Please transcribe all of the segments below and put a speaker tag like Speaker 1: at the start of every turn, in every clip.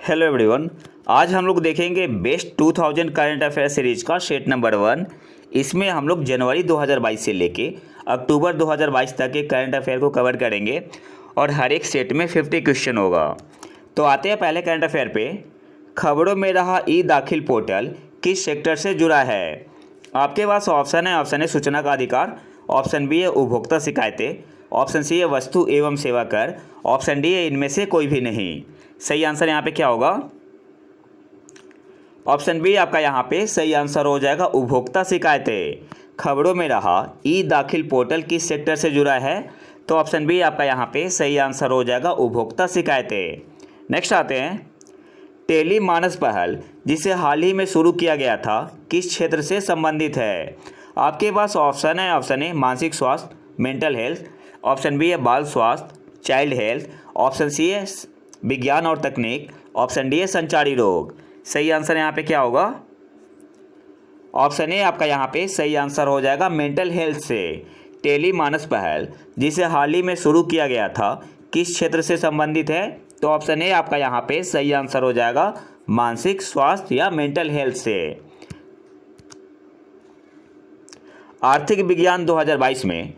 Speaker 1: Hello everyone. आज हम लोग देखेंगे बेस्ट 2000 करंट अफेयर सीरीज का सेट नंबर 1। इसमें हम लोग जनवरी 2022 से लेके अक्टूबर 2022 तक के करंट अफेयर को कवर करेंगे और हर एक सेट में 50 क्वेश्चन होगा। तो आते हैं पहले करंट अफेयर पे। खबरों में रहा ई दाखिल पोर्टल किस सेक्टर से जुड़ा है? आपके पास ऑप्शन है सूचना का अधिकार, ऑप्शन बी है उपभोक्ता शिकायतें, ऑप्शन सी है वस्तु एवं सेवा कर, ऑप्शन डी है इनमें से कोई भी नहीं। सही आंसर यहाँ पे क्या होगा? ऑप्शन बी आपका यहाँ पे सही आंसर हो जाएगा, उपभोक्ता शिकायतें। खबरों में रहा ई दाखिल पोर्टल किस सेक्टर से जुड़ा है? तो ऑप्शन बी आपका यहाँ पे सही आंसर हो जाएगा, उपभोक्ता शिकायतें। नेक्स्ट आते हैं, टेली मानस पहल जिसे हाल ही में शुरू किया गया था किस क्षेत्र से संबंधित है? आपके पास ऑप्शन है मानसिक स्वास्थ्य, मेंटल हेल्थ, ऑप्शन बी है बाल स्वास्थ्य, चाइल्ड हेल्थ, ऑप्शन सी है विज्ञान और तकनीक, ऑप्शन डी है संचारी रोग। सही आंसर यहाँ पे क्या होगा? ऑप्शन ए आपका यहाँ पे सही आंसर हो जाएगा, मेंटल हेल्थ से। टेली मानस पहल जिसे हाल ही में शुरू किया गया था किस क्षेत्र से संबंधित है? तो ऑप्शन ए आपका यहाँ पे सही आंसर हो जाएगा, मानसिक स्वास्थ्य या मेंटल हेल्थ से। आर्थिक विज्ञान 2022 में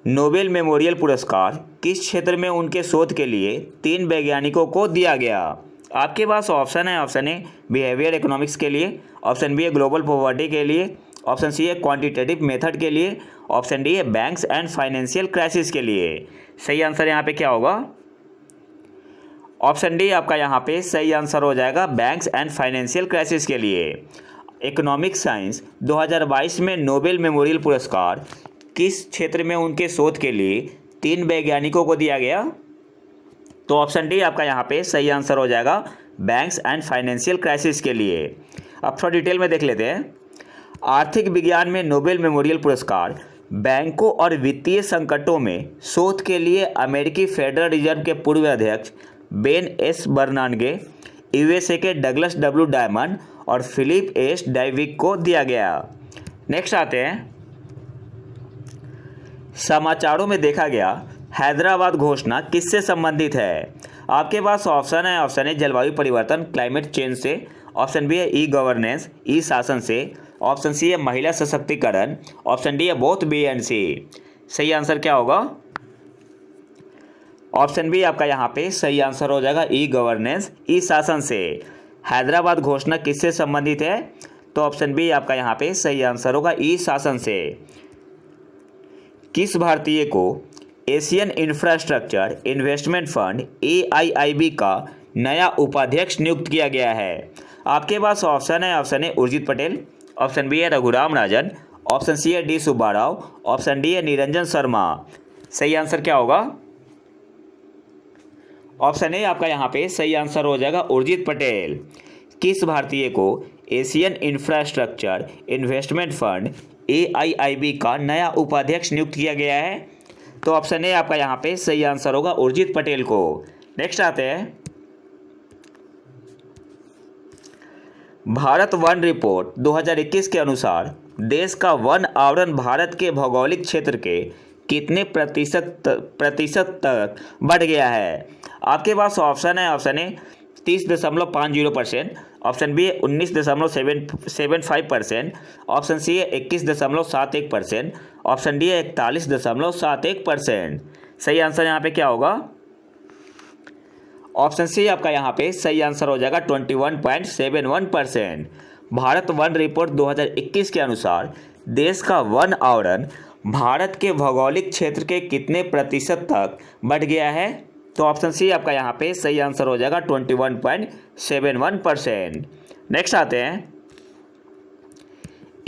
Speaker 1: नोबेल मेमोरियल पुरस्कार किस क्षेत्र में उनके शोध के लिए 3 वैज्ञानिकों को दिया गया? आपके पास ऑप्शन है बिहेवियर इकोनॉमिक्स के लिए, ऑप्शन बी है ग्लोबल पॉवर्टी के लिए, ऑप्शन सी है क्वांटिटेटिव मेथड के लिए, ऑप्शन डी है बैंक्स एंड फाइनेंशियल क्राइसिस के लिए। सही आंसर यहाँ पे क्या होगा? ऑप्शन डी आपका यहाँ पे सही आंसर हो जाएगा, बैंक्स एंड फाइनेंशियल क्राइसिस के लिए। इकोनॉमिक साइंस 2022 में नोबेल मेमोरियल पुरस्कार किस क्षेत्र में उनके शोध के लिए 3 वैज्ञानिकों को दिया गया? तो ऑप्शन डी आपका यहाँ पे सही आंसर हो जाएगा, बैंक्स एंड फाइनेंशियल क्राइसिस के लिए। अब थोड़ा डिटेल में देख लेते हैं। आर्थिक विज्ञान में नोबेल मेमोरियल पुरस्कार बैंकों और वित्तीय संकटों में शोध के लिए अमेरिकी फेडरल रिजर्व के पूर्व अध्यक्ष बेन एस बर्नानगे, यूएसए के डगलस डब्ल्यू डायमंड और फिलिप एस डाइविक को दिया गया। नेक्स्ट आते हैं, समाचारों में देखा गया हैदराबाद घोषणा किससे संबंधित है? आपके पास ऑप्शन है जलवायु परिवर्तन क्लाइमेट चेंज से, ऑप्शन बी है ई गवर्नेंस ई शासन से, ऑप्शन सी है महिला सशक्तिकरण, ऑप्शन डी है बोथ बी एंड सी। सही आंसर क्या होगा? ऑप्शन बी आपका यहाँ पे सही आंसर हो जाएगा, ई गवर्नेंस ई शासन से। हैदराबाद घोषणा किससे संबंधित है? तो ऑप्शन बी आपका यहाँ पे सही आंसर होगा, ई शासन से। किस भारतीय को Asian infrastructure investment fund AIIB का नया उपाध्यक्ष नियुक्त किया गया है? आपके पास ऑप्शन है उर्जित पटेल, ऑप्शन बी है रघुराम राजन, ऑप्शन सी है D Subba Rao, option D है निरंजन शर्मा। सही आंसर क्या होगा? ऑप्शन ए आपका यहाँ पे सही आंसर हो जाएगा, उर्जित पटेल। किस भारतीय को Asian infrastructure investment fund AIIB का नया उपाध्यक्ष नियुक्त किया गया है? तो ऑप्शन ए आपका यहाँ पे सही आंसर होगा, उर्जित पटेल को। नेक्स्ट आते हैं, भारत वन रिपोर्ट 2021 के अनुसार देश का वन आवरण भारत के भौगोलिक क्षेत्र के कितने प्रतिशत तक बढ़ गया है? आपके पास ऑप्शन है 30.50%, ऑप्शन बी है 19.75%, ऑप्शन सी है 21.71%, ऑप्शन डी है 41.71%। सही आंसर यहाँ पे क्या होगा? ऑप्शन सी आपका यहाँ पे सही आंसर हो जाएगा, 21.71%। भारत वन रिपोर्ट 2021 के अनुसार देश का वन आवरण भारत के भौगोलिक क्षेत्र के कितने प्रतिशत तक बढ़ गया है? तो ऑप्शन सी आपका यहाँ पे सही आंसर हो जाएगा, 21.71%। नेक्स्ट आते हैं,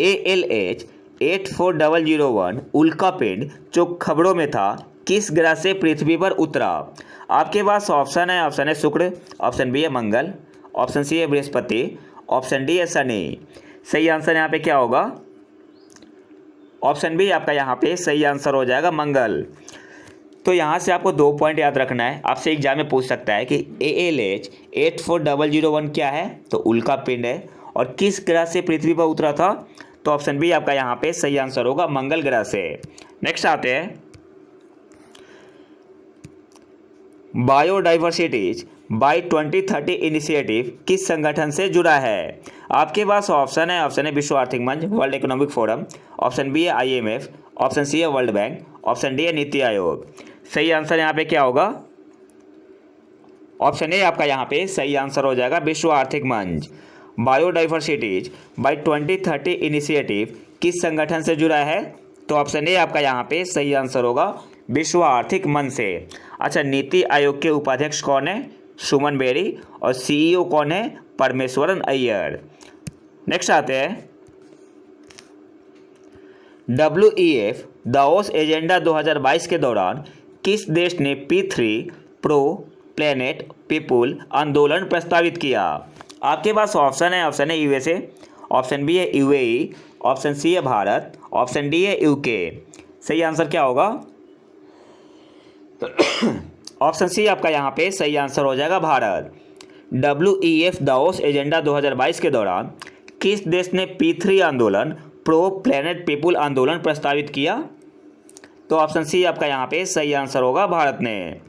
Speaker 1: ALH 84001 उल्कापिंड जो खबरों में था किस ग्रह से पृथ्वी पर उतरा? आपके पास ऑप्शन है शुक्र, ऑप्शन बी है मंगल, ऑप्शन सी है बृहस्पति, ऑप्शन डी है शनि। सही आंसर यहाँ पे क्या होगा? ऑप्शन बी आपका यहाँ पे सही आंसर हो जाएगा, मंगल। तो यहाँ से आपको 2 पॉइंट याद रखना है। आपसे एग्जाम में पूछ सकता है कि ALH 84001 क्या है? तो उल्का पिंड है। और किस ग्रह से पृथ्वी पर उतरा था? तो ऑप्शन बी आपका यहाँ पे सही आंसर होगा, मंगल ग्रह से। नेक्स्ट आते हैं, बायोडाइवर्सिटीज बाई 2030 इनिशिएटिव किस संगठन से जुड़ा है? आपके पास ऑप्शन है विश्व आर्थिक मंच, World Economic Forum, option B है IMF, ऑप्शन सी है वर्ल्ड बैंक, ऑप्शन डी है नीति आयोग। सही आंसर यहाँ पे क्या होगा? ऑप्शन ए आपका यहाँ पे सही आंसर हो जाएगा, विश्व आर्थिक मंच। बायोडाइवर्सिटीज बाई 2030 इनिशिएटिव किस संगठन से जुड़ा है? तो ऑप्शन ए आपका यहाँ पे सही आंसर होगा, विश्व आर्थिक मंच से। अच्छा, नीति आयोग के उपाध्यक्ष कौन है? सुमन बेरी। और CEO कौन है? परमेश्वरन अय्यर। नेक्स्ट आते हैं, WEF दावोस एजेंडा 2022 के दौरान किस देश ने P3 प्रो प्लेनेट पीपुल आंदोलन प्रस्तावित किया? आपके पास ऑप्शन है USA, ऑप्शन बी है UAE, ऑप्शन सी है भारत, ऑप्शन डी है UK। सही आंसर क्या होगा? ऑप्शन सी आपका यहाँ पे सही आंसर हो जाएगा, भारत। WEF दावोस एजेंडा 2022 के दौरान किस देश ने P3 आंदोलन प्रो प्लेनेट पीपुल आंदोलन प्रस्तावित किया? तो ऑप्शन सी आपका यहाँ पे सही आंसर होगा, भारत ने।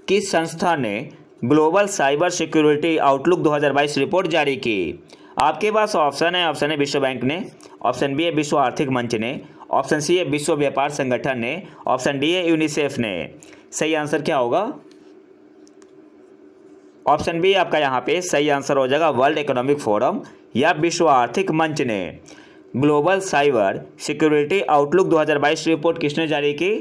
Speaker 1: किस संस्था ने global cyber security outlook 2022 report जारी की? आपके पास ऑप्शन है विश्व बैंक ने, ऑप्शन बी है विश्व आर्थिक मंच ने, ऑप्शन सी है विश्व व्यापार संगठन ने, ऑप्शन डी है यूनिसेफ ने। सही आंसर क्या होगा? ऑप्शन बी आपका यहाँ पे सही आंसर हो जाएगा, वर्ल्ड इकोनॉमिक फोरम या विश्व आर्थिक मंच ने। Global cyber security outlook 2022 report किसने जारी की?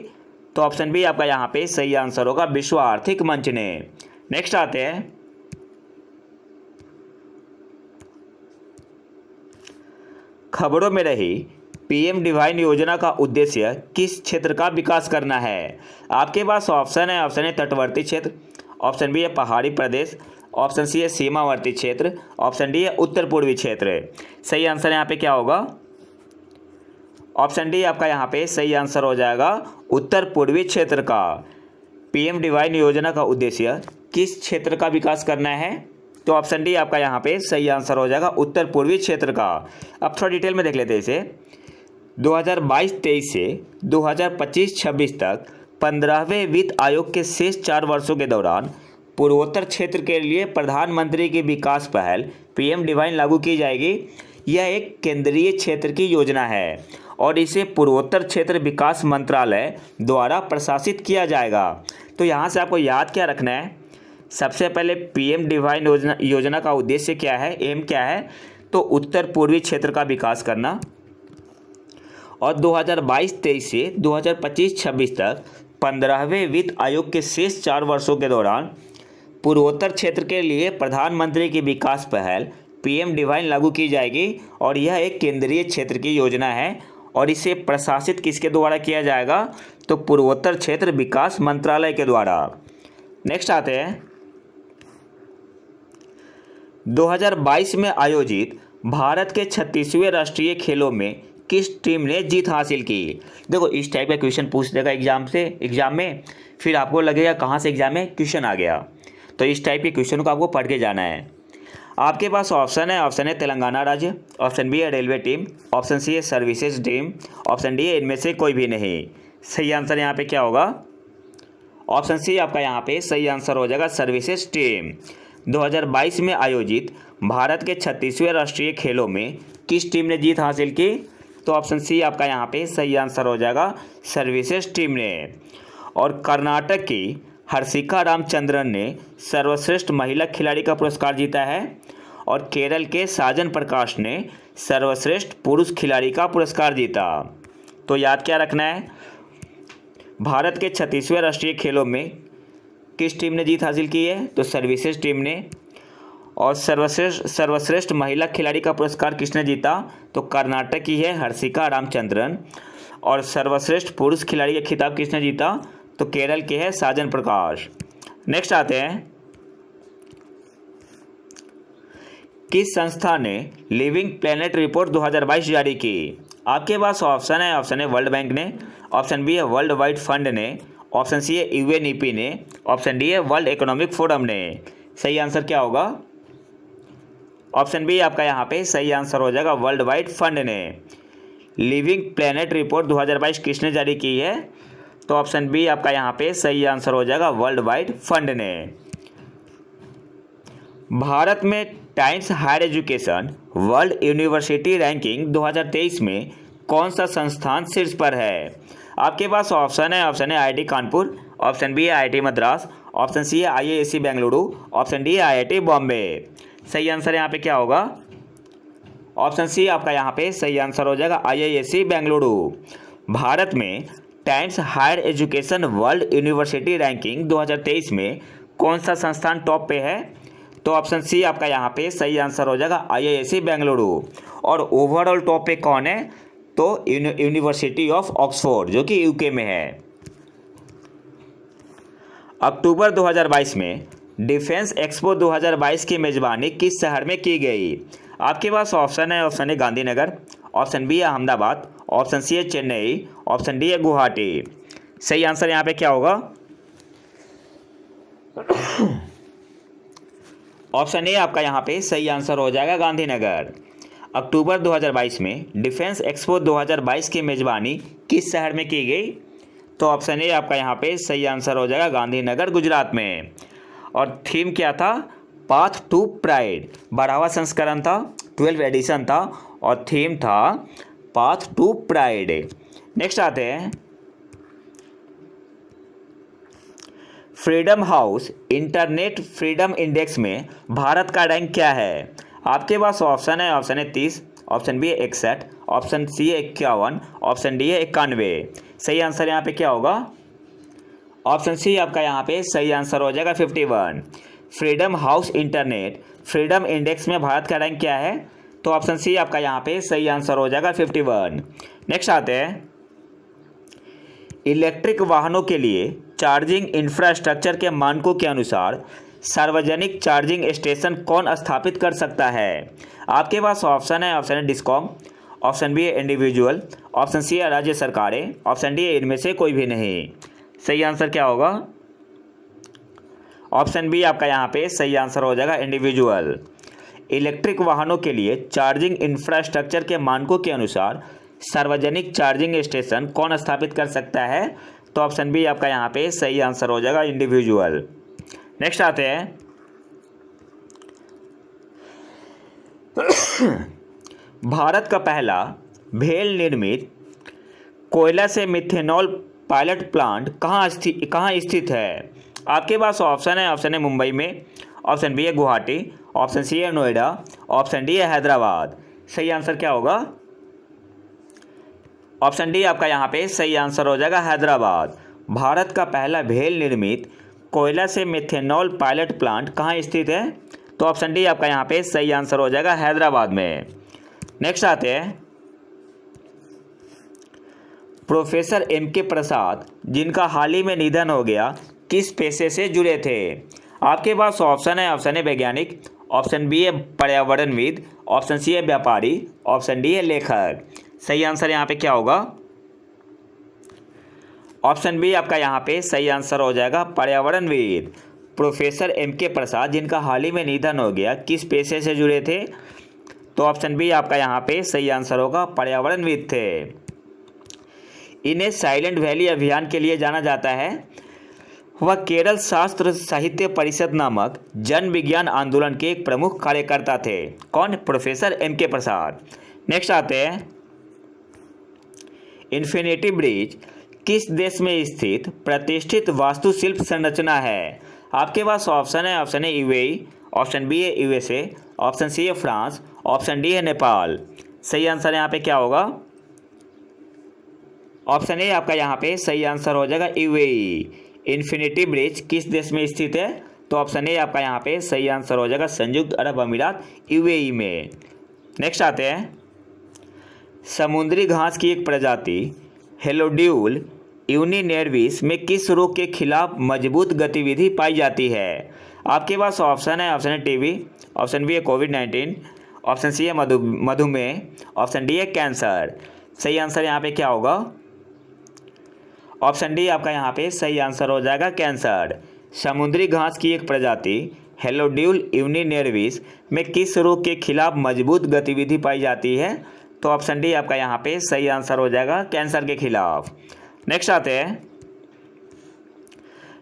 Speaker 1: तो ऑप्शन बी आपका यहाँ पे सही आंसर होगा, विश्व आर्थिक मंच ने। नेक्स्ट आते हैं, खबरों में रही PM डिवाइन योजना का उद्देश्य किस क्षेत्र का विकास करना है? आपके पास ऑप्शन है तटवर्ती क्षेत्र, ऑप्शन बी है पहाड़ी प्रदेश, ऑप्शन सी है सीमावर्ती क्षेत्र, ऑप्शन डी है उत्तर पूर्वी क्षेत्र। सही आंसर यहाँ पे क्या होगा? ऑप्शन डी आपका यहाँ पे सही आंसर हो जाएगा, उत्तर पूर्वी क्षेत्र का। PM डिवाइन योजना का उद्देश्य किस क्षेत्र का विकास करना है? तो ऑप्शन डी आपका यहाँ पे सही आंसर हो जाएगा, उत्तर पूर्वी क्षेत्र का। अब थोड़ा डिटेल में देख लेते हैं इसे। 2022-23 से 2025-26 तक 15वें वित्त आयोग के शेष 4 वर्षों के दौरान पूर्वोत्तर क्षेत्र के लिए प्रधानमंत्री की विकास पहल PM डिवाइन लागू की जाएगी। यह एक केंद्रीय क्षेत्र की योजना है और इसे पूर्वोत्तर क्षेत्र विकास मंत्रालय द्वारा प्रशासित किया जाएगा। तो यहाँ से आपको याद क्या रखना है? सबसे पहले PM डिवाइन योजना का उद्देश्य क्या है, एम क्या है? तो उत्तर पूर्वी क्षेत्र का विकास करना। और 2022-23 से 2025-26 तक 15वें वित्त आयोग के शेष 4 वर्षों के दौरान पूर्वोत्तर क्षेत्र के लिए प्रधानमंत्री की विकास पहल PM डिवाइन लागू की जाएगी और यह एक केंद्रीय क्षेत्र की योजना है और इसे प्रशासित किसके द्वारा किया जाएगा? तो पूर्वोत्तर क्षेत्र विकास मंत्रालय के द्वारा। नेक्स्ट आते हैं, 2022 में आयोजित भारत के 36वें राष्ट्रीय खेलों में किस टीम ने जीत हासिल की? देखो, इस टाइप का क्वेश्चन पूछ देगा एग्जाम में, फिर आपको लगेगा कहाँ से एग्जाम में क्वेश्चन आ गया। तो इस टाइप के क्वेश्चन को आपको पढ़ के जाना है। आपके पास ऑप्शन है तेलंगाना राज्य, ऑप्शन बी है रेलवे टीम, ऑप्शन सी है सर्विसेज टीम, ऑप्शन डी है इनमें से कोई भी नहीं। सही आंसर यहाँ पे क्या होगा? ऑप्शन सी आपका यहाँ पे सही आंसर हो जाएगा, सर्विसेज टीम। 2022 में आयोजित भारत के 36वें राष्ट्रीय खेलों में किस टीम ने जीत हासिल की? तो ऑप्शन सी आपका यहाँ पे सही आंसर हो जाएगा, सर्विसेज टीम ने। और कर्नाटक की हर्षिका रामचंद्रन ने सर्वश्रेष्ठ महिला खिलाड़ी का पुरस्कार जीता है और केरल के साजन प्रकाश ने सर्वश्रेष्ठ पुरुष खिलाड़ी का पुरस्कार जीता। तो याद क्या रखना है? भारत के 36वें राष्ट्रीय खेलों में किस टीम ने जीत हासिल की है? तो सर्विसेज टीम ने। और सर्वश्रेष्ठ महिला खिलाड़ी का पुरस्कार किसने जीता? तो कर्नाटक की है हर्षिका रामचंद्रन। और सर्वश्रेष्ठ पुरुष खिलाड़ी का खिताब किसने जीता? तो केरल के है साजन प्रकाश। नेक्स्ट आते हैं, किस संस्था ने लिविंग प्लेनेट रिपोर्ट 2022 जारी की? आपके पास ऑप्शन है वर्ल्ड बैंक ने, ऑप्शन बी है वर्ल्ड वाइड फंड ने, ऑप्शन सी है UNEP ने, ऑप्शन डी है वर्ल्ड इकोनॉमिक फोरम ने। सही आंसर क्या होगा? ऑप्शन बी आपका यहाँ पे सही आंसर हो जाएगा, वर्ल्ड वाइड फंड ने। लिविंग प्लेनेट रिपोर्ट 2022 किसने जारी की है? तो ऑप्शन बी आपका यहाँ पे सही आंसर हो जाएगा वर्ल्ड वाइड फंड ने। भारत में Times Higher Education World University ranking 2023 में कौन सा संस्थान शीर्ष पर है? आपके पास ऑप्शन है आईआईटी कानपुर, ऑप्शन बी है आईआईटी मद्रास, ऑप्शन सी है आईआईएससी बेंगलुरु, ऑप्शन डी है आईआईटी बॉम्बे। सही आंसर यहाँ पे क्या होगा? ऑप्शन सी आपका यहाँ पे सही आंसर हो जाएगा आईआईएससी बेंगलुरु। भारत में Times Higher Education World University ranking 2023 में कौन सा संस्थान टॉप पे है? तो ऑप्शन सी आपका यहाँ पे सही आंसर हो जाएगा आईआईएससी बेंगलुरु। और ओवरऑल टॉप पे कौन है? तो यूनिवर्सिटी ऑफ ऑक्सफोर्ड जो कि यूके में है। अक्टूबर 2022 में डिफेंस एक्सपो 2022 की मेज़बानी किस शहर में की गई? आपके पास ऑप्शन है गांधीनगर, ऑप्शन बी है अहमदाबाद, ऑप्शन सी है चेन्नई, ऑप्शन डी है गुवाहाटी। सही आंसर यहाँ पे क्या होगा? ऑप्शन ए आपका यहाँ पे सही आंसर हो जाएगा गांधीनगर। अक्टूबर 2022 में डिफेंस एक्सपो 2022 की मेज़बानी किस शहर में की गई? तो ऑप्शन ए आपका यहाँ पे सही आंसर हो जाएगा गांधीनगर गुजरात में। और थीम क्या था? Path to pride. 12वां संस्करण था, 12 एडिशन था और थीम था पाथ टू प्राइड। नेक्स्ट आते हैं, freedom house internet freedom index में भारत का रैंक क्या है? आपके पास ऑप्शन है 30, ऑप्शन बी है 61, ऑप्शन सी है 51, ऑप्शन डी है 91। सही आंसर यहाँ पे क्या होगा? ऑप्शन सी आपका यहाँ पे सही आंसर हो जाएगा 51। Freedom house internet freedom index में भारत का रैंक क्या है? तो ऑप्शन सी आपका यहाँ पे सही आंसर हो जाएगा 51। नेक्स्ट आते हैं, इलेक्ट्रिक वाहनों के लिए चार्जिंग इंफ्रास्ट्रक्चर के मानकों के अनुसार सार्वजनिक चार्जिंग स्टेशन कौन स्थापित कर सकता है? आपके पास ऑप्शन है डिस्कॉम, ऑप्शन बी है इंडिविजुअल, ऑप्शन सी है राज्य सरकारें, ऑप्शन डी है इनमें से कोई भी नहीं। सही आंसर क्या होगा? ऑप्शन बी आपका यहाँ पे सही आंसर हो जाएगा इंडिविजुअल। इलेक्ट्रिक वाहनों के लिए चार्जिंग इंफ्रास्ट्रक्चर के मानकों के अनुसार सार्वजनिक चार्जिंग स्टेशन कौन स्थापित कर सकता है? तो ऑप्शन बी आपका यहाँ पे सही आंसर हो जाएगा इंडिविजुअल। नेक्स्ट आते हैं, भारत का पहला भेल निर्मित कोयला से मिथेनॉल पायलट प्लांट कहाँ स्थित है? आपके पास ऑप्शन है मुंबई में, ऑप्शन बी है गुवाहाटी, ऑप्शन सी है नोएडा, ऑप्शन डी है हैदराबाद। सही आंसर क्या होगा? ऑप्शन डी आपका यहाँ पे सही आंसर हो जाएगा हैदराबाद। भारत का पहला भेल निर्मित कोयला से मिथेनॉल पायलट प्लांट कहाँ स्थित है? तो ऑप्शन डी आपका यहाँ पे सही आंसर हो जाएगा हैदराबाद में। नेक्स्ट आते हैं, प्रोफेसर एम.के. प्रसाद जिनका हाल ही में निधन हो गया किस पेशे से जुड़े थे? आपके पास ऑप्शन है वैज्ञानिक, ऑप्शन बी है पर्यावरणविद, ऑप्शन सी है व्यापारी, ऑप्शन डी है लेखक। सही आंसर यहाँ पे क्या होगा? ऑप्शन बी आपका यहाँ पे सही आंसर हो जाएगा पर्यावरणविद। Professor MK. प्रसाद जिनका हाल ही में निधन हो गया किस पेशे से जुड़े थे? तो ऑप्शन बी आपका यहाँ पे सही आंसर होगा पर्यावरणविद थे। इन्हें साइलेंट वैली अभियान के लिए जाना जाता है। वह केरल शास्त्र साहित्य परिषद नामक जन विज्ञान आंदोलन के एक प्रमुख कार्यकर्ता थे। कौन? Professor MK. प्रसाद। नेक्स्ट आते हैं, इन्फिनिटी ब्रिज किस देश में स्थित प्रतिष्ठित वास्तुशिल्प संरचना है? आपके पास ऑप्शन है यूएई, ऑप्शन बी है यूएसए, ऑप्शन सी है फ्रांस, ऑप्शन डी है नेपाल। सही आंसर यहाँ पे क्या होगा? ऑप्शन ए आपका यहाँ पे सही आंसर हो जाएगा यूएई। इन्फिनिटी ब्रिज किस देश में स्थित है? तो ऑप्शन ए आपका यहाँ पे सही आंसर हो जाएगा संयुक्त अरब अमीरात यूएई में। नेक्स्ट आते हैं, समुद्री घास की एक प्रजाति हेलोड्यूल यूनिनेर्विस में किस रोग के खिलाफ मजबूत गतिविधि पाई जाती है? आपके पास ऑप्शन है टीबी, ऑप्शन बी है कोविड-19, ऑप्शन सी है मधुमेह, ऑप्शन डी है कैंसर। सही आंसर यहाँ पे क्या होगा? ऑप्शन डी आपका यहाँ पे सही आंसर हो जाएगा कैंसर। समुद्री घास की एक प्रजाति हेलोड्यूल यूनिनेर्विस में किस रोग के खिलाफ मजबूत गतिविधि पाई जाती है? तो ऑप्शन डी आपका यहाँ पे सही आंसर हो जाएगा कैंसर के खिलाफ। नेक्स्ट आते हैं,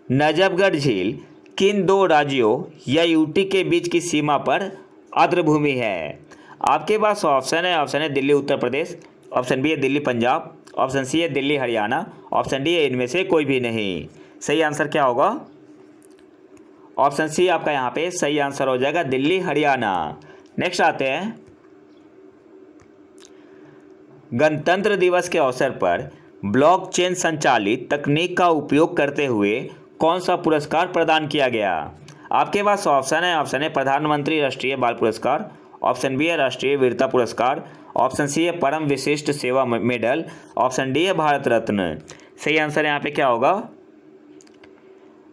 Speaker 1: नजफगढ़ झील किन दो राज्यों या यूटी के बीच की सीमा पर आर्द्रभूमि है? आपके पास ऑप्शन है दिल्ली उत्तर प्रदेश, ऑप्शन बी है दिल्ली पंजाब, ऑप्शन सी है दिल्ली हरियाणा, ऑप्शन डी है इनमें से कोई भी नहीं। सही आंसर क्या होगा? ऑप्शन सी आपका यहाँ पे सही आंसर हो जाएगा, दिल्ली हरियाणा। नेक्स्ट आते हैं, गणतंत्र दिवस के अवसर पर ब्लॉकचेन संचालित तकनीक का उपयोग करते हुए कौन सा पुरस्कार प्रदान किया गया? आपके पास ऑप्शन है प्रधानमंत्री राष्ट्रीय बाल पुरस्कार, ऑप्शन बी है राष्ट्रीय वीरता पुरस्कार, ऑप्शन सी है परम विशिष्ट सेवा मेडल, ऑप्शन डी है भारत रत्न। सही आंसर यहाँ पे क्या होगा?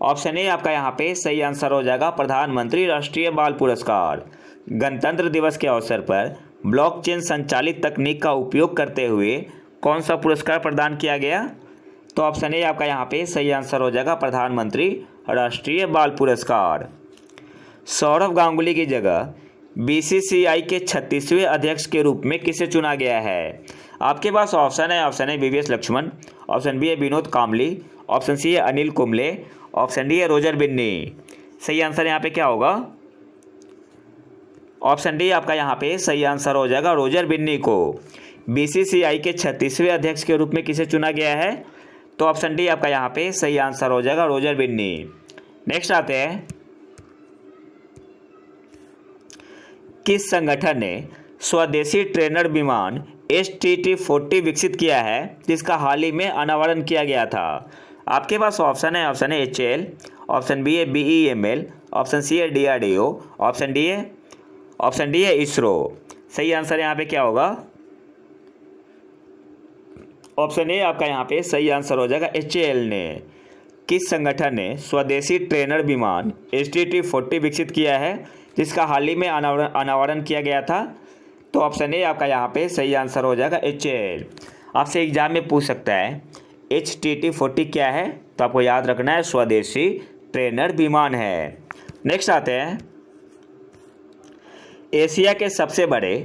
Speaker 1: ऑप्शन ए आपका यहाँ पे सही आंसर हो जाएगा, प्रधानमंत्री राष्ट्रीय बाल पुरस्कार। गणतंत्र दिवस के अवसर पर ब्लॉकचेन संचालित तकनीक का उपयोग करते हुए कौन सा पुरस्कार प्रदान किया गया? तो ऑप्शन ए आपका यहाँ पे सही आंसर हो जाएगा, प्रधानमंत्री राष्ट्रीय बाल पुरस्कार। सौरव गांगुली की जगह बीसीसीआई के 36वें अध्यक्ष के रूप में किसे चुना गया है? आपके पास ऑप्शन है वीवीएस लक्ष्मण, ऑप्शन बी है विनोद कामली, ऑप्शन सी है अनिल कुंबले, ऑप्शन डी है रोजर बिन्नी। सही आंसर यहाँ पे क्या होगा? ऑप्शन डी आपका यहाँ पे सही आंसर हो जाएगा, रोजर बिन्नी को बीसीसीआई के 36वें अध्यक्ष के रूप में किसे चुना गया है? तो ऑप्शन डी आपका यहाँ पे सही आंसर हो जाएगा, रोजर बिन्नी। नेक्स्ट आते हैं, किस संगठन ने स्वदेशी ट्रेनर विमान STT-40 विकसित किया है जिसका हाल ही में अनावरण किया गया था? आपके पास ऑप्शन है HAL, ऑप्शन बी है BEML, ऑप्शन सी है DRDO, ऑप्शन डी है इसरो। सही आंसर यहाँ पे क्या होगा? ऑप्शन ए आपका यहाँ पे सही आंसर हो जाएगा, HAL ने। किस संगठन ने स्वदेशी ट्रेनर विमान STT-40 विकसित किया है जिसका हाल ही में अनावरण किया गया था? तो ऑप्शन ए आपका यहाँ पे सही आंसर हो जाएगा, HAL। आपसे एग्जाम में पूछ सकता है STT-40 क्या है, तो आपको याद रखना है स्वदेशी ट्रेनर विमान है। नेक्स्ट आते हैं, एशिया के सबसे बड़े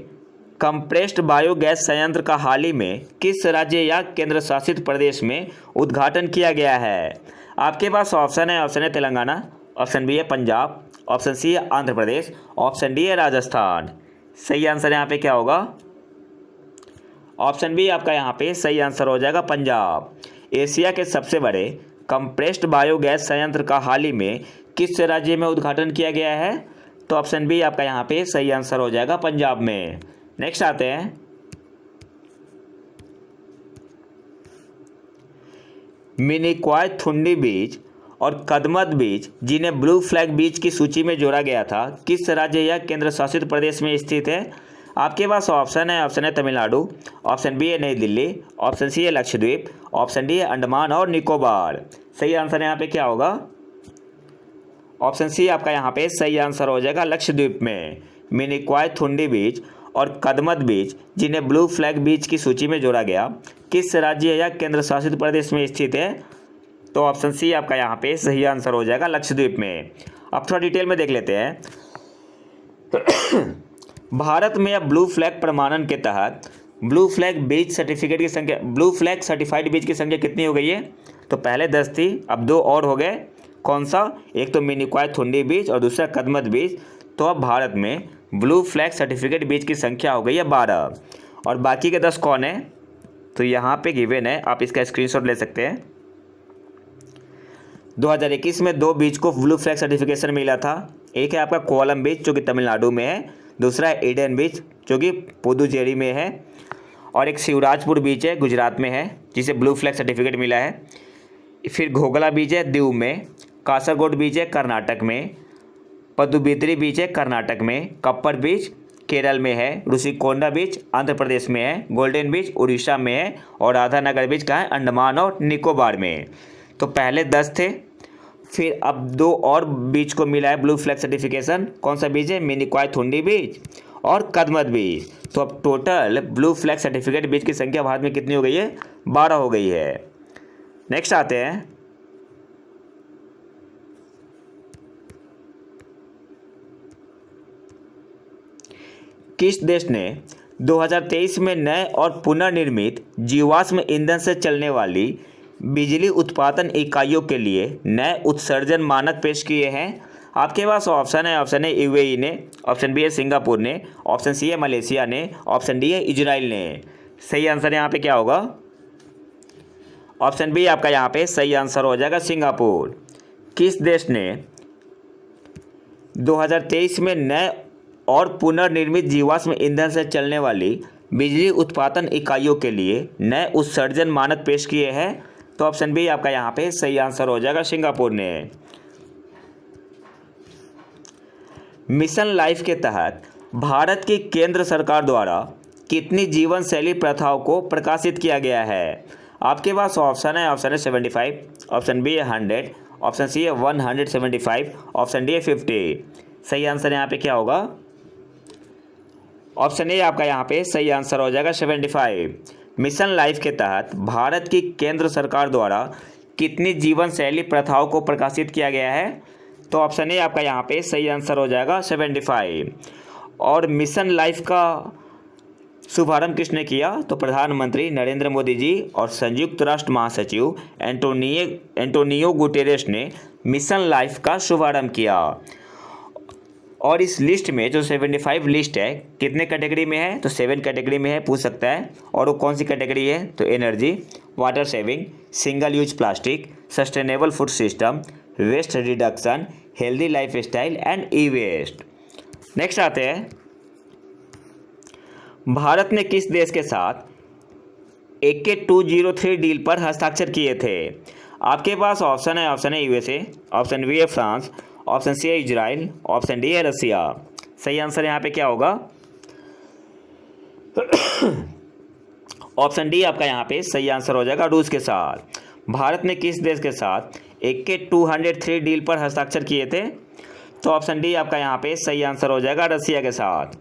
Speaker 1: कंप्रेस्ड बायोगैस संयंत्र का हाल ही में किस राज्य या केंद्र शासित प्रदेश में उद्घाटन किया गया है? आपके पास ऑप्शन है तेलंगाना, ऑप्शन बी है पंजाब, ऑप्शन सी है आंध्र प्रदेश, ऑप्शन डी है राजस्थान। सही आंसर यहाँ पे क्या होगा? ऑप्शन बी आपका यहाँ पे सही आंसर हो जाएगा, पंजाब। एशिया के सबसे बड़े कंप्रेस्ड बायोगैस संयंत्र का हाल ही में किस राज्य में उद्घाटन किया गया है? तो ऑप्शन बी आपका यहाँ पे सही आंसर हो जाएगा, पंजाब में। नेक्स्ट आते हैं, मिनिकॉय थुंडी बीच और कदमत बीच जिन्हें ब्लू फ्लैग बीच की सूची में जोड़ा गया था किस राज्य या केंद्र शासित प्रदेश में स्थित है? आपके पास ऑप्शन है तमिलनाडु, ऑप्शन बी है नई दिल्ली, ऑप्शन सी है लक्षद्वीप, ऑप्शन डी है अंडमान और निकोबार। सही आंसर यहाँ पे क्या होगा? ऑप्शन सी आपका यहाँ पे सही आंसर हो जाएगा, लक्षद्वीप में। मिनिकॉय थुंडी बीच और कदमत बीच जिन्हें ब्लू फ्लैग बीच की सूची में जोड़ा गया किस राज्य या केंद्र शासित प्रदेश में स्थित है? तो ऑप्शन सी आपका यहाँ पे सही आंसर हो जाएगा, लक्षद्वीप में। अब थोड़ा डिटेल में देख लेते हैं। भारत में अब ब्लू फ्लैग प्रमाणन के तहत ब्लू फ्लैग बीच सर्टिफिकेट की संख्या, ब्लू फ्लैग सर्टिफाइड बीच की संख्या कितनी हो गई है? तो पहले 10 थी, अब 2 और हो गए। कौन सा? एक तो मिनिकॉय थुंडी बीच और दूसरा कदमत बीच। तो अब भारत में ब्लू फ्लैग सर्टिफिकेट बीच की संख्या हो गई है 12, और बाकी के 10 कौन है? तो यहाँ पे गिवन है, आप इसका स्क्रीनशॉट ले सकते हैं। 2021 में 2 बीच को ब्लू फ्लैग सर्टिफिकेशन मिला था। एक है आपका कोवलम बीच जो कि तमिलनाडु में है, दूसरा है ईडन बीच जो कि पुदुचेरी में है, और एक शिवराजपुर बीच है गुजरात में है जिसे ब्लू फ्लैग सर्टिफिकेट मिला है। फिर घोगला बीच है दीव में, कासरगोड बीच है कर्नाटक में, पदुबिद्री बीच है कर्नाटक में, कप्पर बीच केरल में है, ऋषिकोंडा बीच आंध्र प्रदेश में है, गोल्डन बीच उड़ीसा में है, और राधानगर बीच कहाँ है? अंडमान और निकोबार में। तो पहले 10 थे, फिर अब 2 और बीच को मिला है ब्लू फ्लैग सर्टिफिकेशन। कौन सा बीच है? मिनिकॉय थुंडी बीच और कदमत बीच। तो अब टोटल ब्लू फ्लैग सर्टिफिकेट बीच की संख्या भारत में कितनी हो गई है? 12 हो गई है। नेक्स्ट आते हैं, किस देश ने 2023 में नए और पुनर्निर्मित जीवाश्म ईंधन से चलने वाली बिजली उत्पादन इकाइयों के लिए नए उत्सर्जन मानक पेश किए हैं। आपके पास ऑप्शन है यूएई ने, ऑप्शन बी है सिंगापुर ने, ऑप्शन सी है मलेशिया ने, ऑप्शन डी है इजराइल ने। सही आंसर यहाँ पे क्या होगा? ऑप्शन बी आपका यहाँ पे सही आंसर हो जाएगा, सिंगापुर। किस देश ने 2023 में नए और पुनर्निर्मित जीवाश्म ईंधन से चलने वाली बिजली उत्पादन इकाइयों के लिए नए उत्सर्जन मानक पेश किए हैं? तो ऑप्शन बी आपका यहाँ पे सही आंसर हो जाएगा, सिंगापुर ने। मिशन लाइफ के तहत भारत की केंद्र सरकार द्वारा कितनी जीवन शैली प्रथाओं को प्रकाशित किया गया है? आपके पास ऑप्शन है 75, ऑप्शन बी है 100, ऑप्शन सी है 175, ऑप्शन डी है 50। सही आंसर यहाँ पे क्या होगा? ऑप्शन ए आपका यहाँ पे सही आंसर हो जाएगा, 75। मिशन लाइफ के तहत भारत की केंद्र सरकार द्वारा कितनी जीवन शैली प्रथाओं को प्रकाशित किया गया है? तो ऑप्शन ए आपका यहाँ पे सही आंसर हो जाएगा, 75। और मिशन लाइफ का शुभारंभ किसने किया? तो प्रधानमंत्री नरेंद्र मोदी जी और संयुक्त राष्ट्र महासचिव एंटोनियो गुटेरेस ने मिशन लाइफ का शुभारंभ किया। और इस लिस्ट में जो 75 लिस्ट है कितने कैटेगरी में है? तो 7 कैटेगरी में है, पूछ सकता है। और वो कौन सी कैटेगरी है? तो energy, water saving, single use plastic, sustainable food system, waste reduction, healthy life style and E waste. Next आते हैं, भारत ने किस देश के साथ AK203 डील पर हस्ताक्षर किए थे? आपके पास ऑप्शन है यूएसए, ऑप्शन बी है फ्रांस, ऑप्शन सी है इजराइल, ऑप्शन डी है रसिया। सही आंसर यहाँ पे क्या होगा? ऑप्शन डी आपका यहाँ पे सही आंसर हो जाएगा, रूस के साथ। भारत ने किस देश के साथ AK203 डील पर हस्ताक्षर किए थे? तो ऑप्शन डी आपका यहाँ पे सही आंसर हो जाएगा, रसिया के साथ।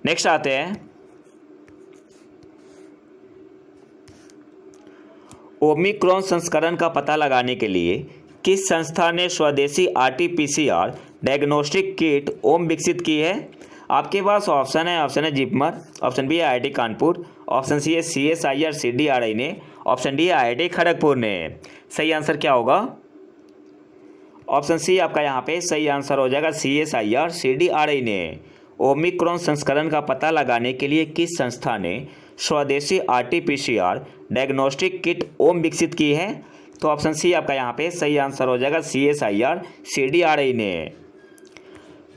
Speaker 1: नेक्स्ट आते हैं, ओमिक्रॉन संस्करण का पता लगाने के लिए किस संस्था ने स्वदेशी RT-PCR डायग्नोस्टिक किट ओम विकसित की है? आपके पास ऑप्शन है जिपमर, ऑप्शन बी है IIT कानपुर, ऑप्शन सी है CSIR CDRI ने, ऑप्शन डी है IIT खड़गपुर ने। सही आंसर क्या होगा? ऑप्शन सी आपका यहाँ पे सही आंसर हो जाएगा, CSIR CDRI ने। ओमिक्रॉन संस्करण का पता लगाने के लिए किस संस्था ने स्वदेशी RT-PCR डायग्नोस्टिक किट ओम विकसित की है? तो ऑप्शन सी आपका यहाँ पे सही आंसर हो जाएगा, CSIR CDRI ने।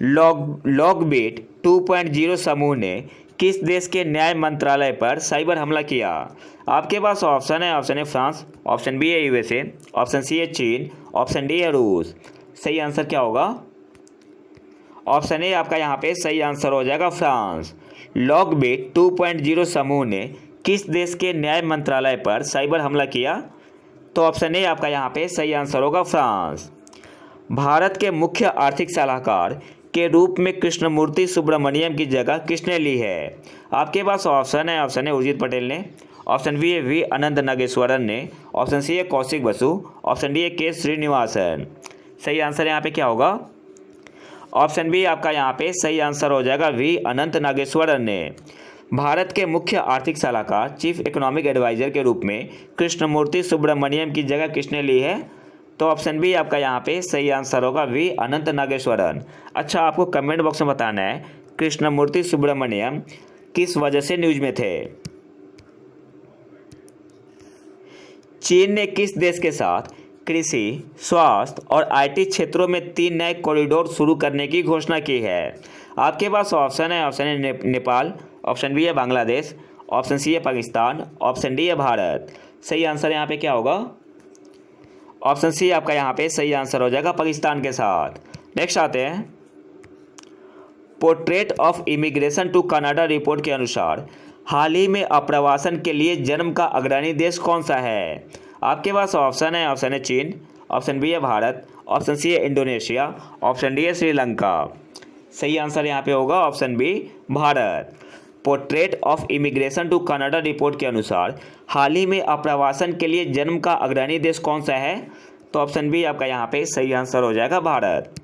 Speaker 1: लॉकबीट 2.0 समूह ने किस देश के न्याय मंत्रालय पर साइबर हमला किया? आपके पास ऑप्शन है फ्रांस, ऑप्शन बी है यूएसए, ऑप्शन सी है चीन, ऑप्शन डी है रूस। सही आंसर क्या होगा? ऑप्शन ए आपका यहाँ पे सही आंसर हो जाएगा, फ्रांस। लॉकबीट 2.0 समूह ने किस देश के न्याय मंत्रालय पर साइबर हमला किया? तो ऑप्शन ए आपका यहाँ पे सही आंसर होगा, फ्रांस। भारत के मुख्य आर्थिक सलाहकार के रूप में कृष्णमूर्ति सुब्रमण्यम की जगह किसने ली है? आपके पास ऑप्शन है उर्जित पटेल ने, ऑप्शन बी है V अनंत नागेश्वरन ने, ऑप्शन सी है कौशिक बसु, ऑप्शन डी है K श्रीनिवासन। सही आंसर यहाँ पे क्या होगा? ऑप्शन बी आपका यहाँ पे सही आंसर हो जाएगा, V अनंत नागेश्वरन ने। भारत के मुख्य आर्थिक सलाहकार चीफ इकोनॉमिक एडवाइजर के रूप में कृष्णमूर्ति सुब्रमण्यम की जगह किसने ली है? तो ऑप्शन बी आपका यहाँ पे सही आंसर होगा, V अनंत नागेश्वरन। अच्छा, आपको कमेंट बॉक्स में बताना है कृष्णमूर्ति सुब्रमण्यम किस वजह से न्यूज में थे। चीन ने किस देश के साथ कृषि, स्वास्थ्य और IT क्षेत्रों में 3 नए कॉरिडोर शुरू करने की घोषणा की है? आपके पास ऑप्शन है नेपाल, ऑप्शन बी है बांग्लादेश, ऑप्शन सी है पाकिस्तान, ऑप्शन डी है भारत। सही आंसर यहाँ पे क्या होगा? ऑप्शन सी आपका यहाँ पे सही आंसर हो जाएगा, पाकिस्तान के साथ। नेक्स्ट आते हैं, portrait of immigration to Canada report के अनुसार हाल ही में अप्रवासन के लिए जन्म का अग्रणी देश कौन सा है? आपके पास ऑप्शन है चीन, ऑप्शन बी है भारत, ऑप्शन सी है इंडोनेशिया, ऑप्शन डी है श्रीलंका। सही आंसर यहाँ पे होगा option B, Bharat. Portrait of immigration to Canada report के अनुसार हाल ही में अप्रवासन के लिए जन्म का अग्रणी देश कौन सा है? तो ऑप्शन बी आपका यहाँ पे सही आंसर हो जाएगा, भारत।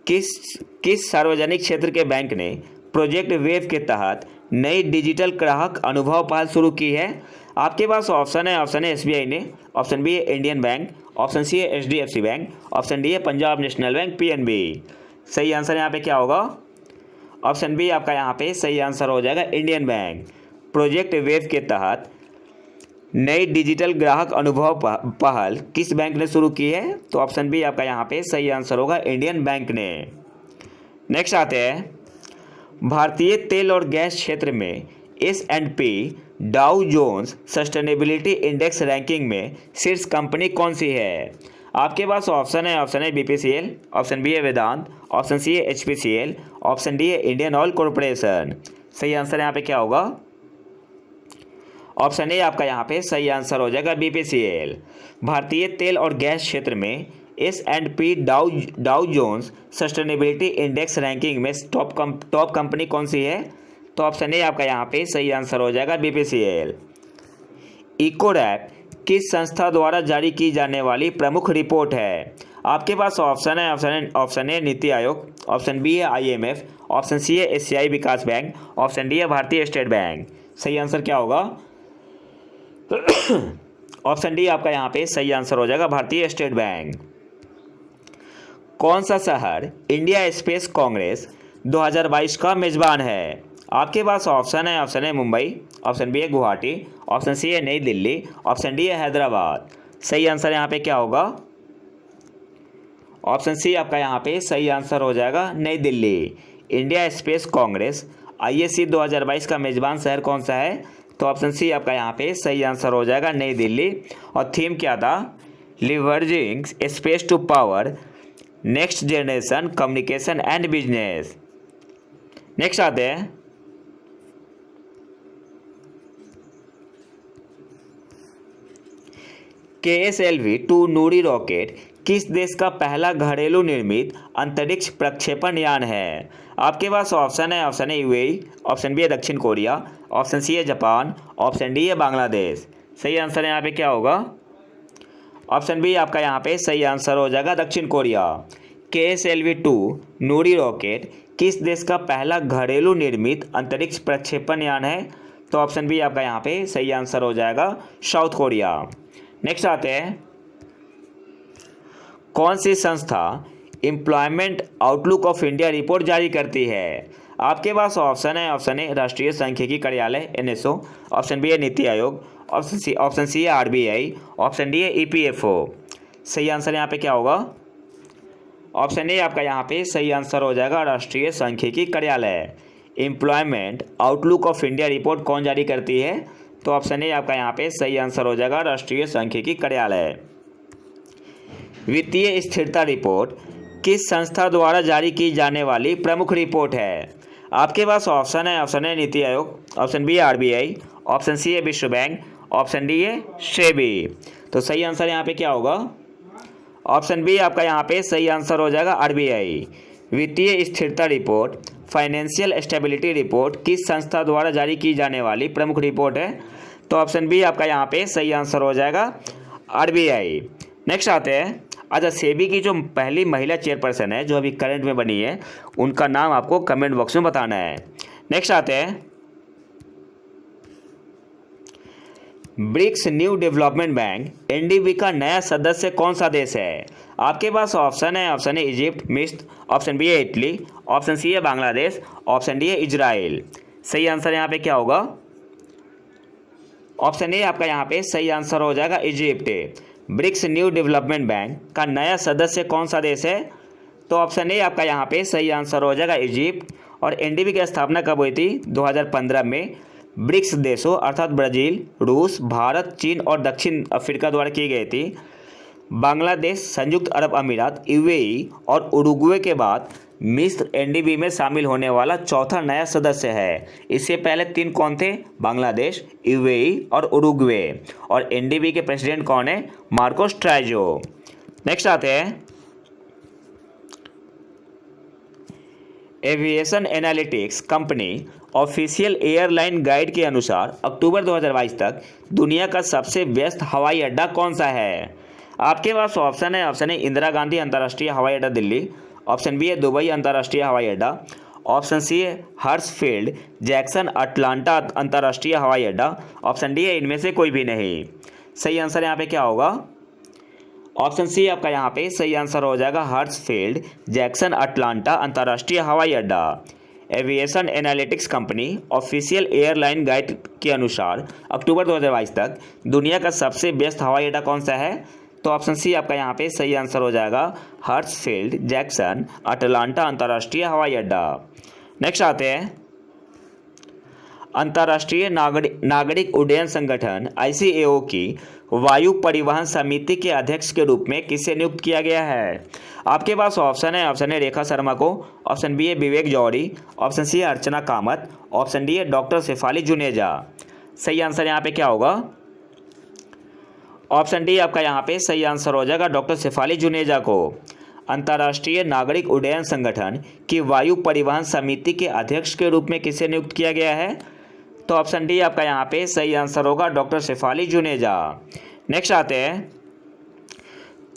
Speaker 1: किस सार्वजनिक क्षेत्र के बैंक ने प्रोजेक्ट वेव के तहत नई डिजिटल ग्राहक अनुभव पहल शुरू की है? आपके पास ऑप्शन है एसबीआई ने, ऑप्शन बी है इंडियन बैंक, ऑप्शन सी है एचडीएफसी बैंक, ऑप्शन डी है पंजाब नेशनल बैंक पीएनबी। सही आंसर यहाँ पे क्या होगा? ऑप्शन बी आपका यहाँ पे सही आंसर हो जाएगा इंडियन बैंक। प्रोजेक्ट वेव के तहत नई डिजिटल ग्राहक अनुभव पहल किस बैंक ने शुरू की है? तो ऑप्शन बी आपका यहाँ पे सही आंसर होगा इंडियन बैंक ने। नेक्स्ट आते हैं भारतीय तेल और गैस क्षेत्र में S&P Dow Jones sustainability index ranking में शीर्ष कंपनी कौन सी है? आपके पास ऑप्शन है BPCL, ऑप्शन बी है वेदांत, ऑप्शन सी है HPCL, ऑप्शन डी है इंडियन ऑयल कॉरपोरेशन। सही आंसर यहाँ पे क्या होगा? ऑप्शन ए आपका यहाँ पे सही आंसर हो जाएगा BPCL। भारतीय तेल और गैस क्षेत्र में S&P Dow Jones sustainability index ranking में टॉप कंपनी कौन सी है? तो ऑप्शन ए आपका यहाँ पे सही आंसर हो जाएगा BPCL। इकोरैप किस संस्था द्वारा जारी की जाने वाली प्रमुख रिपोर्ट है? आपके पास option A NITI Aayog, option B है IMF, ऑप्शन सी है एशियाई विकास बैंक, ऑप्शन डी है भारतीय स्टेट बैंक। सही आंसर क्या होगा? ऑप्शन डी आपका यहाँ पे सही आंसर हो जाएगा भारतीय स्टेट बैंक। कौन सा शहर इंडिया स्पेस कांग्रेस 2022 का मेजबान है? आपके पास ऑप्शन है मुंबई, ऑप्शन बी है गुवाहाटी, ऑप्शन सी है नई दिल्ली, ऑप्शन डी है हैदराबाद। सही आंसर यहाँ पे क्या होगा? ऑप्शन सी आपका यहाँ पे सही आंसर हो जाएगा नई Delhi. India space Congress ISC 2022 का मेजबान शहर कौन सा है? तो ऑप्शन सी आपका यहाँ पे सही आंसर हो जाएगा नई दिल्ली। और थीम क्या था? Leveraging space to power next generation communication and business. Next आते हैं KSLV-2 नूरी रॉकेट किस देश का पहला घरेलू निर्मित अंतरिक्ष प्रक्षेपण यान है? आपके पास ऑप्शन है UAE, ऑप्शन बी है दक्षिण कोरिया, ऑप्शन सी है जापान, ऑप्शन डी है बांग्लादेश। सही आंसर यहाँ पे क्या होगा? ऑप्शन बी आपका यहाँ पे सही आंसर हो जाएगा दक्षिण कोरिया। KSLV-2 नूरी रॉकेट किस देश का पहला घरेलू निर्मित अंतरिक्ष प्रक्षेपण यान है? तो ऑप्शन बी आपका यहाँ पे सही आंसर हो जाएगा साउथ कोरिया। नेक्स्ट आते हैं कौन सी संस्था employment outlook of India report जारी करती है? आपके पास ऑप्शन है राष्ट्रीय सांख्यिकी कार्यालय NSO, ऑप्शन बी है नीति आयोग, ऑप्शन सी है RBI, ऑप्शन डी है EPFO। सही आंसर यहाँ पे क्या होगा? ऑप्शन ए आपका यहाँ पे सही आंसर हो जाएगा राष्ट्रीय सांख्यिकी कार्यालय। Employment outlook of India report कौन जारी करती है? तो ऑप्शन ए आपका यहाँ पे सही आंसर हो जाएगा राष्ट्रीय सांख्यिकी कार्यालय। वित्तीय स्थिरता रिपोर्ट किस संस्था द्वारा जारी की जाने वाली प्रमुख रिपोर्ट है? आपके पास ऑप्शन है नीति आयोग, ऑप्शन बी है RBI, ऑप्शन सी है विश्व बैंक, ऑप्शन डी है सेबी। तो सही आंसर यहाँ पे क्या होगा? ऑप्शन बी आपका यहाँ पे सही आंसर हो जाएगा RBI। वित्तीय स्थिरता रिपोर्ट फाइनेंशियल स्टेबिलिटी रिपोर्ट किस संस्था द्वारा जारी की जाने वाली प्रमुख रिपोर्ट है? तो ऑप्शन बी आपका यहाँ पे सही आंसर हो जाएगा RBI। नेक्स्ट आते हैं अच्छा सेबी की जो पहली महिला चेयरपर्सन है जो अभी करंट में बनी है उनका नाम आपको कमेंट बॉक्स में बताना है। नेक्स्ट आते हैं BRICS New Development Bank NDB का नया सदस्य कौन सा देश है? आपके पास ऑप्शन है इजिप्ट, मिस्र, ऑप्शन बी है इटली, ऑप्शन सी है बांग्लादेश, ऑप्शन डी है इजराइल। सही आंसर यहाँ पे क्या होगा? ऑप्शन ए आपका यहाँ पे सही आंसर हो जाएगा Egypt. BRICS New Development Bank का नया सदस्य कौन सा देश है? तो ऑप्शन ए आपका यहाँ पे सही आंसर हो जाएगा इजिप्ट। और NDB की स्थापना कब हुई थी? 2015 में ब्रिक्स देशों अर्थात ब्राज़ील, रूस, भारत, चीन और दक्षिण अफ्रीका द्वारा की गई थी। बांग्लादेश, संयुक्त अरब अमीरात, UAE और उरुग्वे के बाद मिस्र NDB में शामिल होने वाला चौथा नया सदस्य है। इससे पहले 3 कौन थे? बांग्लादेश, UAE और उरुग्वे। और NDB के प्रेसिडेंट कौन है? मार्कोस ट्राइजो। नेक्स्ट आते हैं aviation analytics company official airline guide के अनुसार अक्टूबर 2022 तक दुनिया का सबसे व्यस्त हवाई अड्डा कौन सा है? आपके पास ऑप्शन है इंदिरा गांधी अंतर्राष्ट्रीय हवाई अड्डा दिल्ली, ऑप्शन बी है दुबई अंतर्राष्ट्रीय हवाई अड्डा, ऑप्शन सी है हर्ट्सफील्ड जैक्सन अटलांटा अंतर्राष्ट्रीय हवाई अड्डा, ऑप्शन डी है इनमें से कोई भी नहीं। सही आंसर यहाँ पे क्या होगा? ऑप्शन सी आपका यहाँ पे सही आंसर हो जाएगा हर्ट्सफील्ड जैक्सन अटलांटा अंतर्राष्ट्रीय हवाई अड्डा। Aviation analytics company official airline guide के अनुसार अक्टूबर 2022 तक दुनिया का सबसे व्यस्त हवाई अड्डा कौन सा है? तो ऑप्शन सी आपका यहाँ पे सही आंसर हो जाएगा हर्ट्सफील्ड जैक्सन अटलांटा अंतर्राष्ट्रीय हवाई अड्डा। नेक्स्ट आते हैं, अंतर्राष्ट्रीय नागरिक उड्डयन संगठन ICAO की वायु परिवहन समिति के अध्यक्ष के रूप में किसे नियुक्त किया गया है? आपके पास ऑप्शन है, ऑप्शन ए रेखा शर्मा को, ऑप्शन बी है विवेक जौहरी, ऑप्शन सी है अर्चना कामत, ऑप्शन डी है डॉक्टर शेफाली जुनेजा। सही आंसर यहाँ पे क्या होगा? ऑप्शन डी आपका यहाँ पे सही आंसर हो जाएगा डॉक्टर शेफाली जुनेजा को अंतर्राष्ट्रीय नागरिक उड्डयन संगठन की वायु परिवहन समिति के अध्यक्ष के रूप में किसे नियुक्त किया गया है? तो ऑप्शन डी आपका यहाँ पे सही आंसर होगा डॉक्टर शेफाली जुनेजा। नेक्स्ट आते हैं,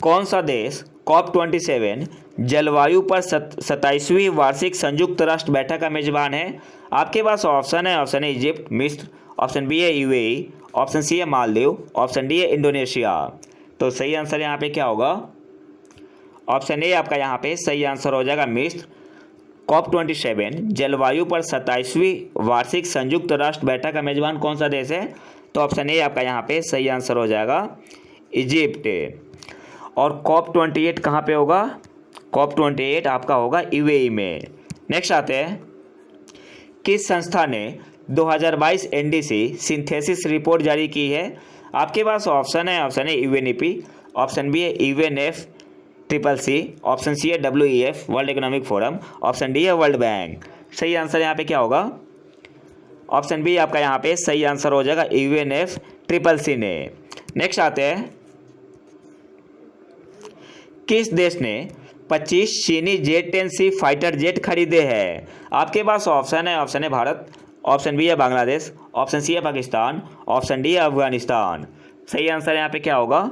Speaker 1: कौन सा देश COP27 जलवायु पर 27वीं वार्षिक संयुक्त राष्ट्र बैठक का मेजबान है? आपके पास ऑप्शन है, ऑप्शन ए इजिप्ट, मिस्र, ऑप्शन बी है UAE, ऑप्शन सी है मालदीव, ऑप्शन डी है इंडोनेशिया। तो सही आंसर यहाँ पे क्या होगा? ऑप्शन ए आपका यहाँ पे सही आंसर हो जाएगा मिस्र। COP27 जलवायु पर 27वीं वार्षिक संयुक्त राष्ट्र बैठक का मेजबान कौन सा देश है? तो ऑप्शन ए आपका यहाँ पे सही आंसर हो जाएगा इजिप्ट। और COP28 कहाँ पे होगा? COP28 आपका होगा UAE में। नेक्स्ट आते हैं, किस संस्था ने 2022 NDC सिंथेसिस रिपोर्ट जारी की है? आपके पास ऑप्शन है, option A UNEP, option B है UNFCCC, ऑप्शन सी है WEF World Economic Forum, option D है वर्ल्ड बैंक। सही आंसर यहाँ पे क्या होगा? ऑप्शन बी आपका यहाँ पे सही आंसर हो जाएगा UNFCCC ने। नेक्स्ट आते हैं, किस देश ने 25 चीनी J-10C फाइटर जेट खरीदे हैं? आपके पास ऑप्शन है, option A Bharat, option B है बांग्लादेश, ऑप्शन सी है पाकिस्तान, ऑप्शन डी है अफगानिस्तान। सही आंसर यहाँ पे क्या होगा?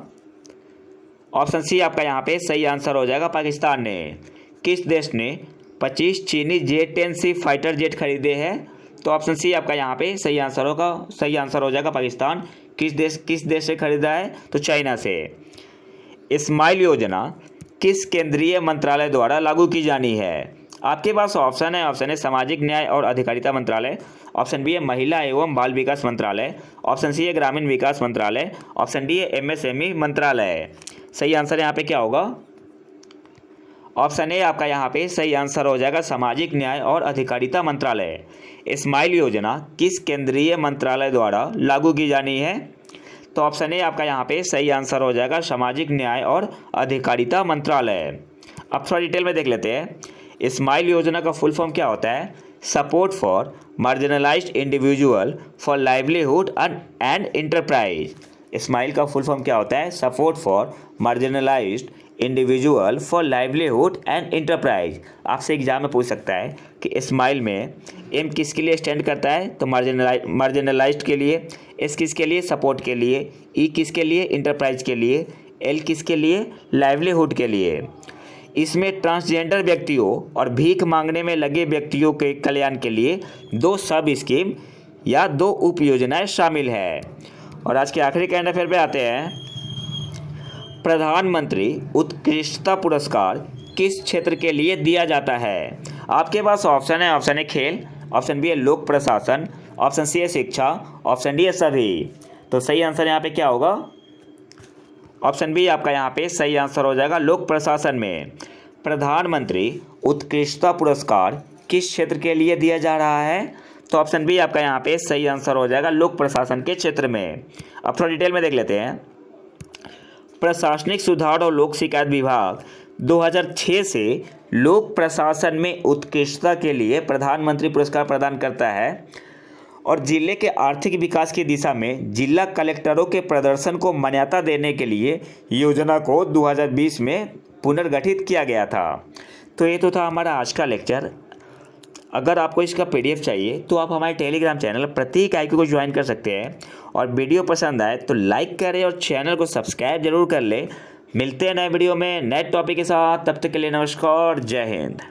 Speaker 1: ऑप्शन सी आपका यहाँ पे सही आंसर हो जाएगा पाकिस्तान ने। किस देश ने 25 चीनी J-10C फाइटर जेट खरीदे हैं? तो ऑप्शन सी आपका यहाँ पे सही आंसर होगा, सही आंसर हो जाएगा पाकिस्तान। किस देश से खरीदा है? तो चाइना से। स्माइल योजना किस केंद्रीय मंत्रालय द्वारा लागू की जानी है? आपके पास ऑप्शन है, ऑप्शन ए सामाजिक न्याय और अधिकारिता मंत्रालय, ऑप्शन बी है महिला एवं बाल विकास मंत्रालय, ऑप्शन सी है ग्रामीण विकास मंत्रालय, ऑप्शन डी है MSME मंत्रालय। सही आंसर यहाँ पे क्या होगा? ऑप्शन ए आपका यहाँ पे सही आंसर हो जाएगा सामाजिक न्याय और अधिकारिता मंत्रालय। स्माइल योजना किस केंद्रीय मंत्रालय द्वारा लागू की जानी है? तो ऑप्शन ए आपका यहाँ पे सही आंसर हो जाएगा सामाजिक न्याय और अधिकारिता मंत्रालय। अब थोड़ा डिटेल में देख लेते हैं। स्माइल योजना का फुल फॉर्म क्या होता है? Support for marginalised individual for livelihood and enterprise. Smile का फुल फॉर्म क्या होता है? Support for marginalised individual for livelihood and enterprise. आपसे एग्जाम में पूछ सकता है कि स्माइल में एम किसके लिए स्टैंड करता है? तो मार्जिनलाइज्ड के लिए, एस किसके लिए? सपोर्ट के लिए, ई किसके लिए? इंटरप्राइज के लिए, एल किसके लिए? लाइवलीहुड के लिए। इसमें ट्रांसजेंडर व्यक्तियों और भीख मांगने में लगे व्यक्तियों के कल्याण के लिए 2 सब स्कीम या 2 उप योजनाएं शामिल है। और आज के आखिरी करंट अफेयर पे आते हैं। प्रधानमंत्री उत्कृष्टता पुरस्कार किस क्षेत्र के लिए दिया जाता है? आपके पास ऑप्शन है, ऑप्शन ए खेल, ऑप्शन बी है लोक प्रशासन, ऑप्शन सी है शिक्षा, ऑप्शन डी है सभी। तो सही आंसर यहाँ पे क्या होगा? ऑप्शन बी आपका यहाँ पे सही आंसर हो जाएगा लोक प्रशासन में। प्रधानमंत्री उत्कृष्टता पुरस्कार किस क्षेत्र के लिए दिया जा रहा है? तो ऑप्शन बी आपका यहाँ पे सही आंसर हो जाएगा लोक प्रशासन के क्षेत्र में। अब थोड़ा डिटेल में देख लेते हैं। प्रशासनिक सुधार और लोक शिकायत विभाग 2006 से लोक प्रशासन में उत्कृष्टता के लिए प्रधानमंत्री पुरस्कार प्रदान करता है और जिले के आर्थिक विकास की दिशा में जिला कलेक्टरों के प्रदर्शन को मान्यता देने के लिए योजना को 2020 में पुनर्गठित किया गया था। तो ये तो था हमारा आज का लेक्चर। अगर आपको इसका PDF चाहिए तो आप हमारे टेलीग्राम चैनल प्रतीक IQ को ज्वाइन कर सकते हैं। और वीडियो पसंद आए तो लाइक करें और चैनल को सब्सक्राइब जरूर कर लें। मिलते हैं नए वीडियो में नए टॉपिक के साथ। तब तक के लिए नमस्कार, जय हिंद।